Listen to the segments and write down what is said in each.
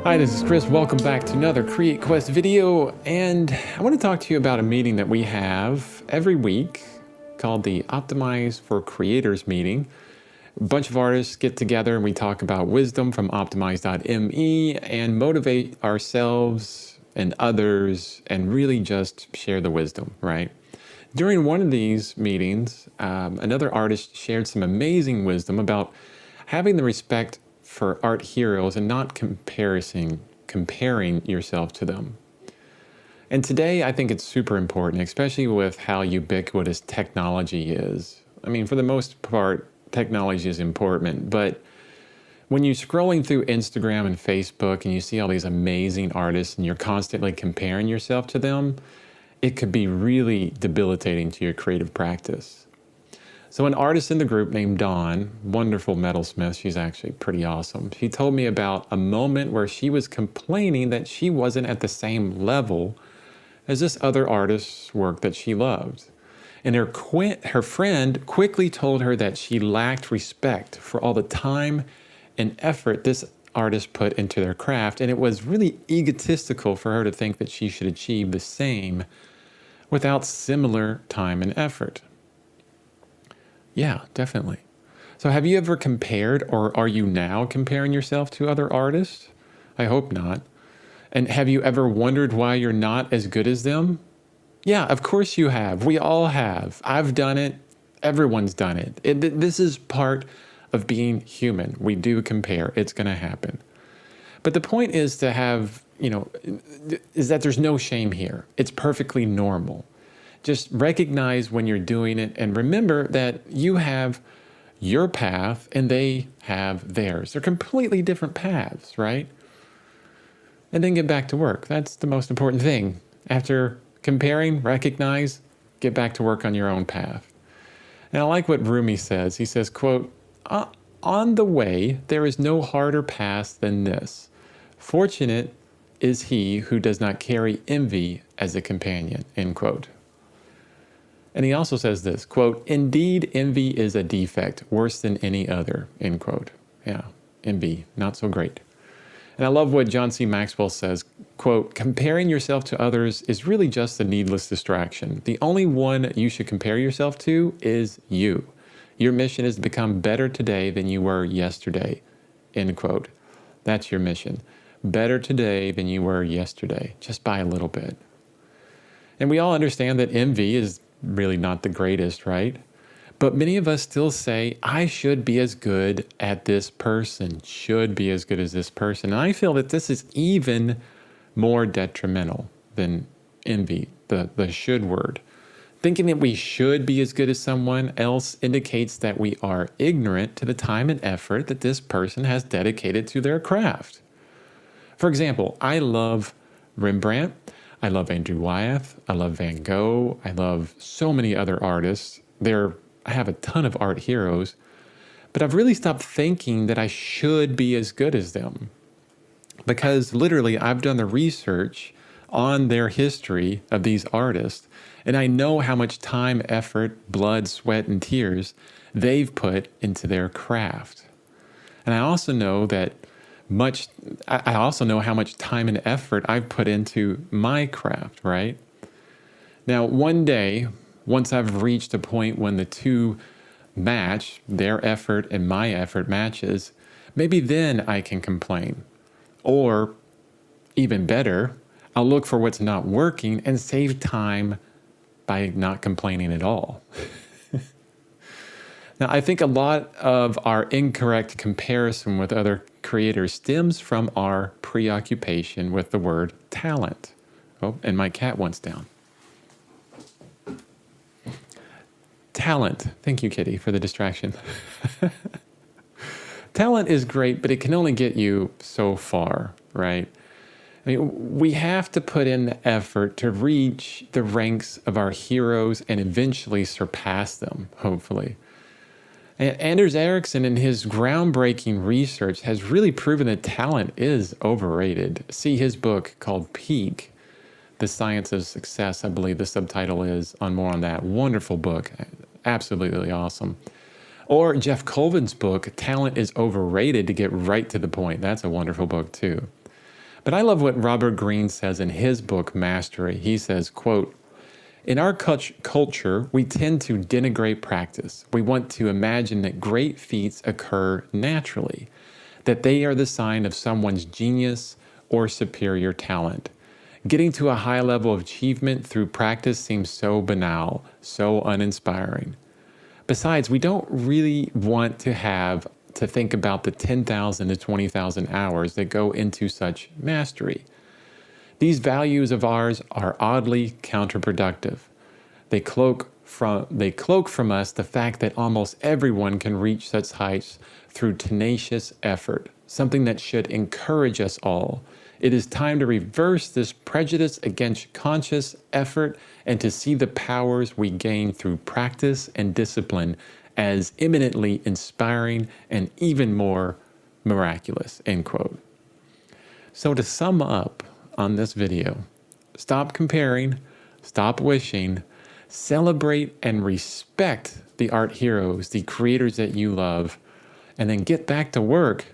Hi, this is Chris. Welcome back to another CreateQuest video, and I want to talk to you about a meeting that we have every week called the Optimize for Creators meeting. A bunch of artists get together and we talk about wisdom from optimize.me and motivate ourselves and others and really just share the wisdom, right? During one of these meetings, another artist shared some amazing wisdom about having the respect for art heroes and not comparing yourself to them. And today I think it's super important, especially with how ubiquitous technology is. I mean, for the most part, technology is important, but when you're scrolling through Instagram and Facebook and you see all these amazing artists and you're constantly comparing yourself to them, it could be really debilitating to your creative practice. So an artist in the group named Dawn, wonderful metalsmith, she's actually pretty awesome. She told me about a moment where she was complaining that she wasn't at the same level as this other artist's work that she loved. And her friend quickly told her that she lacked respect for all the time and effort this artist put into their craft, and it was really egotistical for her to think that she should achieve the same without similar time and effort. Yeah, definitely. So have you ever compared, or are you now comparing yourself to other artists? I hope not. And have you ever wondered why you're not as good as them? Yeah, of course you have. We all have. I've done it. Everyone's done it. This is part of being human. We do compare. It's going to happen. But the point is to have, is that there's no shame here. It's perfectly normal. Just recognize when you're doing it and remember that you have your path and they have theirs. They're completely different paths, right? And then get back to work. That's the most important thing. After comparing, recognize, get back to work on your own path. And I like what Rumi says. He says, quote, "On the way, there is no harder path than this. Fortunate is he who does not carry envy as a companion," end quote. And he also says this, quote, "Indeed, envy is a defect worse than any other," end quote. Yeah, envy, not so great. And I love what John C. Maxwell says, quote, "Comparing yourself to others is really just a needless distraction. The only one you should compare yourself to is you. Your mission is to become better today than you were yesterday," end quote. That's your mission. Better today than you were yesterday, just by a little bit. And we all understand that envy is really not the greatest, right? But many of us still say, I should be as good at this person, should be as good as this person. And I feel that this is even more detrimental than envy, the should word. Thinking that we should be as good as someone else indicates that we are ignorant to the time and effort that this person has dedicated to their craft. For example, I love Rembrandt. I love Andrew Wyeth. I love Van Gogh. I love so many other artists. I have a ton of art heroes, but I've really stopped thinking that I should be as good as them, because literally I've done the research on their history of these artists, and I know how much time, effort, blood, sweat, and tears they've put into their craft. And I also know how much time and effort I've put into my craft, right? Now, one day, once I've reached a point when the two match, their effort and my effort matches, maybe then I can complain. Or even better, I'll look for what's not working and save time by not complaining at all. Now, I think a lot of our incorrect comparison with other creators stems from our preoccupation with the word talent. Oh, and my cat wants down. Talent. Thank you, Kitty, for the distraction. Talent is great, but it can only get you so far, right? I mean, we have to put in the effort to reach the ranks of our heroes and eventually surpass them, hopefully. Anders Ericsson, in his groundbreaking research, has really proven that talent is overrated. See his book called Peak, The Science of Success, I believe the subtitle is, more on that. Wonderful book, absolutely awesome. Or Jeff Colvin's book, Talent is Overrated, to get right to the point. That's a wonderful book too. But I love what Robert Greene says in his book, Mastery. He says, quote, "In our culture, we tend to denigrate practice. We want to imagine that great feats occur naturally, that they are the sign of someone's genius or superior talent. Getting to a high level of achievement through practice seems so banal, so uninspiring. Besides, we don't really want to think about the 10,000 to 20,000 hours that go into such mastery. These values of ours are oddly counterproductive. They cloak from us the fact that almost everyone can reach such heights through tenacious effort, something that should encourage us all. It is time to reverse this prejudice against conscious effort and to see the powers we gain through practice and discipline as eminently inspiring and even more miraculous," end quote. So to sum up on this video, stop comparing, stop wishing, celebrate and respect the art heroes, the creators that you love, and then get back to work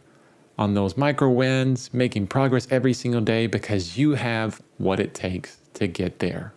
on those micro wins, making progress every single day because you have what it takes to get there.